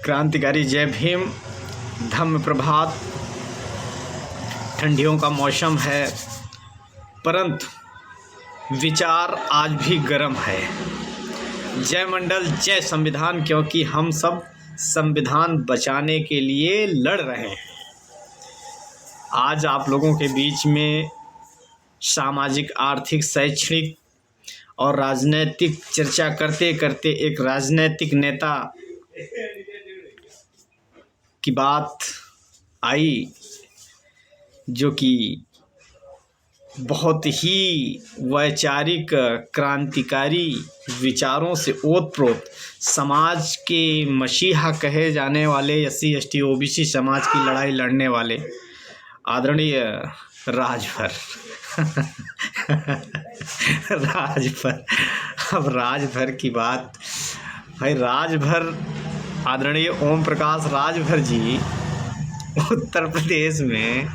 क्रांतिकारी जय भीम। धम्म प्रभात। ठंडियों का मौसम है, परंतु विचार आज भी गर्म है। जय मंडल, जय संविधान, क्योंकि हम सब संविधान बचाने के लिए लड़ रहे हैं। आज आप लोगों के बीच में सामाजिक, आर्थिक, शैक्षणिक और राजनैतिक चर्चा करते करते एक राजनैतिक नेता की बात आई, जो कि बहुत ही वैचारिक, क्रांतिकारी विचारों से ओतप्रोत समाज के मसीहा कहे जाने वाले SC ST OBC समाज की लड़ाई लड़ने वाले आदरणीय राजभर राजभर। अब राजभर की बात, भाई राजभर आदरणीय ओम प्रकाश राजभर जी उत्तर प्रदेश में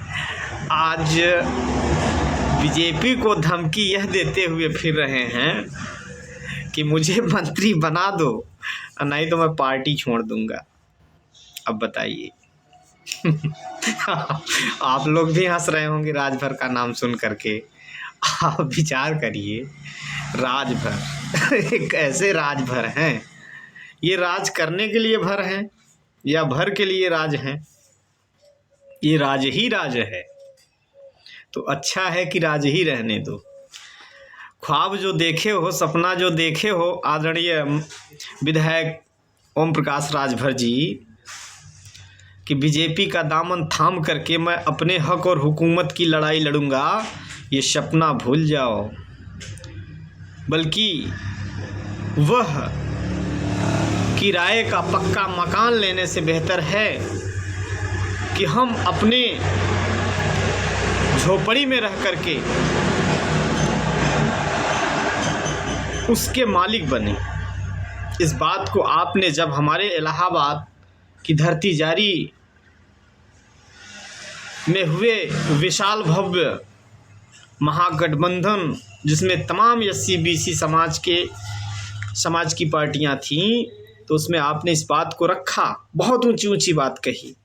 आज बीजेपी को धमकी यह देते हुए फिर रहे हैं कि मुझे मंत्री बना दो, नहीं तो मैं पार्टी छोड़ दूंगा। अब बताइए आप लोग भी हंस रहे होंगे राजभर का नाम सुन करके। आप विचार करिए, राजभर एक ऐसे राजभर हैं, ये राज करने के लिए भर हैं या भर के लिए राज हैं? ये राज ही राज है, तो अच्छा है कि राज ही रहने दो। ख्वाब जो देखे हो, सपना जो देखे हो आदरणीय विधायक ओम प्रकाश राजभर जी, कि बीजेपी का दामन थाम करके मैं अपने हक और हुकूमत की लड़ाई लड़ूंगा, ये सपना भूल जाओ। बल्कि वह किराए का पक्का मकान लेने से बेहतर है कि हम अपने झोपड़ी में रह करके उसके मालिक बने। इस बात को आपने जब हमारे इलाहाबाद की धरती जारी में हुए विशाल भव्य महागठबंधन, जिसमें तमाम SC BC समाज की पार्टियां थीं, तो उसमें आपने इस बात को रखा, बहुत ऊंची ऊंची बात कही।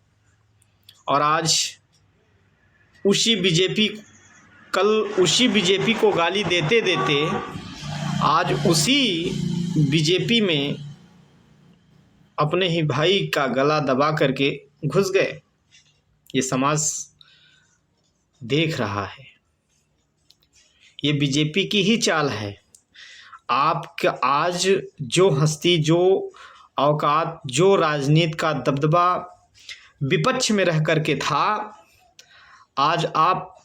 और आज उसी बीजेपी को गाली देते देते आज उसी बीजेपी में अपने ही भाई का गला दबा करके घुस गए। ये समाज देख रहा है, ये बीजेपी की ही चाल है। आपका आज जो हस्ती, जो औकात, जो राजनीति का दबदबा विपक्ष में रह करके था, आज आप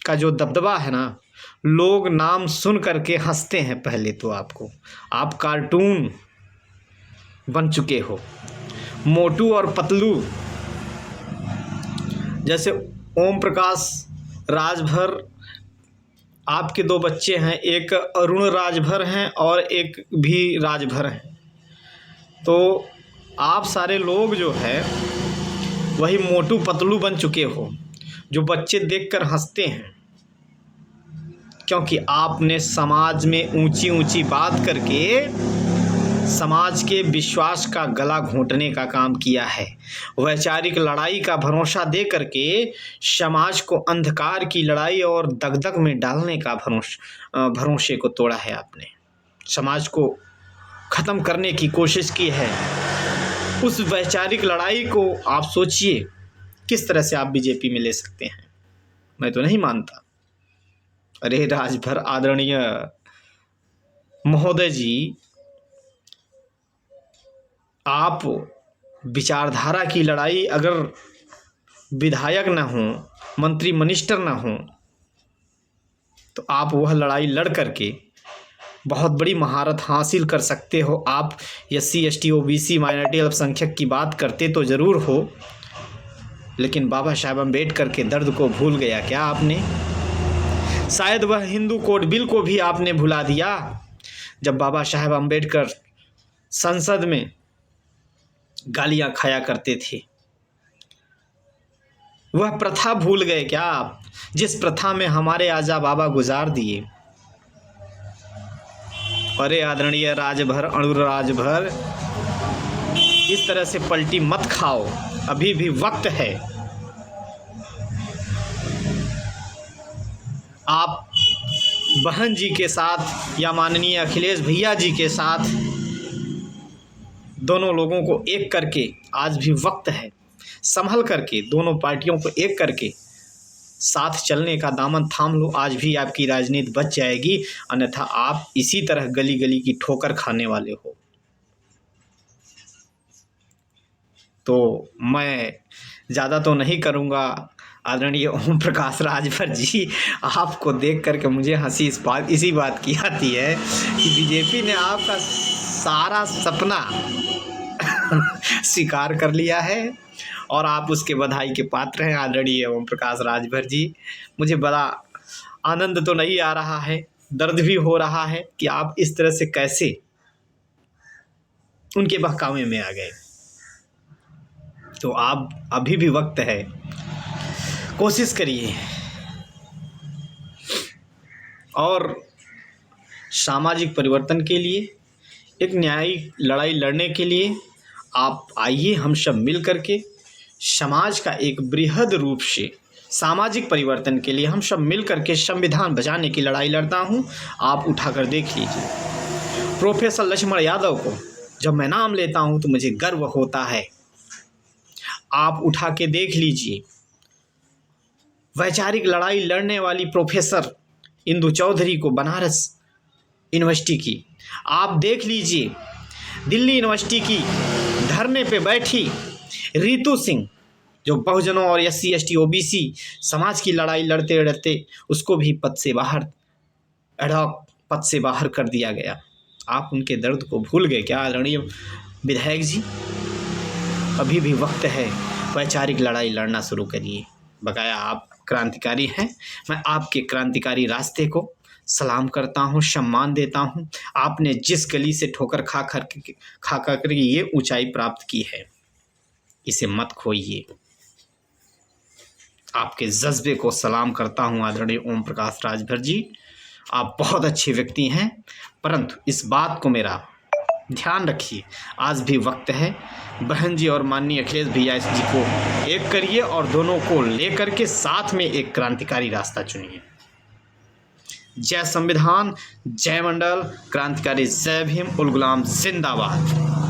का जो दबदबा है ना, लोग नाम सुन करके हंसते हैं। पहले तो आप कार्टून बन चुके हो, मोटू और पतलू। जैसे ओम प्रकाश राजभर, आपके 2 बच्चे हैं, एक अरुण राजभर हैं और एक भी राजभर हैं। तो आप सारे लोग जो है वही मोटू पतलू बन चुके हो, जो बच्चे देखकर हंसते हैं, क्योंकि आपने समाज में ऊंची ऊंची बात करके समाज के विश्वास का गला घोंटने का काम किया है। वैचारिक लड़ाई का भरोसा दे करके समाज को अंधकार की लड़ाई और दगदग में डालने का भरोसे को तोड़ा है आपने। समाज को ख़त्म करने की कोशिश की है। उस वैचारिक लड़ाई को आप सोचिए किस तरह से आप बीजेपी में ले सकते हैं। मैं तो नहीं मानता। अरे राजभर आदरणीय महोदय जी, आप विचारधारा की लड़ाई, अगर विधायक ना हो, मंत्री मिनिस्टर ना हो, तो आप वह लड़ाई लड़ करके बहुत बड़ी महारत हासिल कर सकते हो। आप SC ST OBC माइनॉरिटी अल्पसंख्यक की बात करते तो ज़रूर हो, लेकिन बाबा साहेब अम्बेडकर के दर्द को भूल गया क्या आपने? शायद वह हिंदू कोड बिल को भी आपने भुला दिया, जब बाबा साहेब अम्बेडकर संसद में गालियां खाया करते थे। वह प्रथा भूल गए क्या आप, जिस प्रथा में हमारे आजा बाबा गुजार दिए? अरे आदरणीय राजभर, अणुर राजभर, इस तरह से पलटी मत खाओ, अभी भी वक्त है। आप बहन जी के साथ या माननीय अखिलेश भैया जी के साथ दोनों लोगों को एक करके, आज भी वक्त है, संभल करके दोनों पार्टियों को एक करके साथ चलने का दामन थाम लो। आज भी आपकी राजनीति बच जाएगी, अन्यथा आप इसी तरह गली गली की ठोकर खाने वाले हो। तो मैं ज़्यादा तो नहीं करूँगा। आदरणीय ओम प्रकाश राजभर जी, आपको देख करके मुझे हंसी इसी बात की आती है कि बीजेपी ने आपका सारा सपना स्वीकार कर लिया है और आप उसके बधाई के पात्र हैं। आदरणीय ओम प्रकाश राजभर जी, मुझे बड़ा आनंद तो नहीं आ रहा है, दर्द भी हो रहा है कि आप इस तरह से कैसे उनके बहकावे में आ गए। तो आप अभी भी वक्त है, कोशिश करिए और सामाजिक परिवर्तन के लिए, एक न्यायिक लड़ाई लड़ने के लिए आप आइए, हम सब मिल करके समाज का एक बृहद रूप से सामाजिक परिवर्तन के लिए हम सब मिल करके संविधान बचाने की लड़ाई लड़ता हूं। आप उठाकर देख लीजिए। प्रोफेसर लक्ष्मण यादव को जब मैं नाम लेता हूं तो मुझे गर्व होता है। आप उठा के देख लीजिए, वैचारिक लड़ाई लड़ने वाली प्रोफेसर इंदु चौधरी को बनारस यूनिवर्सिटी की, आप देख लीजिए दिल्ली यूनिवर्सिटी की धरने पे बैठी रितु सिंह, जो बहुजनों और SC ST OBC समाज की लड़ाई लड़ते लड़ते उसको भी पद से बाहर, एडहॉक पद से बाहर कर दिया गया। आप उनके दर्द को भूल गए क्या आदरणीय विधायक जी? अभी भी वक्त है, वैचारिक लड़ाई लड़ना शुरू करिए। बकाया आप क्रांतिकारी हैं, मैं आपके क्रांतिकारी रास्ते को सलाम करता हूँ, सम्मान देता हूँ। आपने जिस गली से ठोकर खा कर ये ऊंचाई प्राप्त की है, इसे मत खोइए। आपके जज्बे को सलाम करता हूँ आदरणीय ओम प्रकाश राजभर जी, आप बहुत अच्छे व्यक्ति हैं, परंतु इस बात को मेरा ध्यान रखिए, आज भी वक्त है। बहन जी और माननीय अखिलेश भैया जी को एक करिए और दोनों को लेकर के साथ में एक क्रांतिकारी रास्ता चुनिए। जय संविधान, जय मंडल, क्रांतिकारी जय भीम, उल गुलाम जिंदाबाद।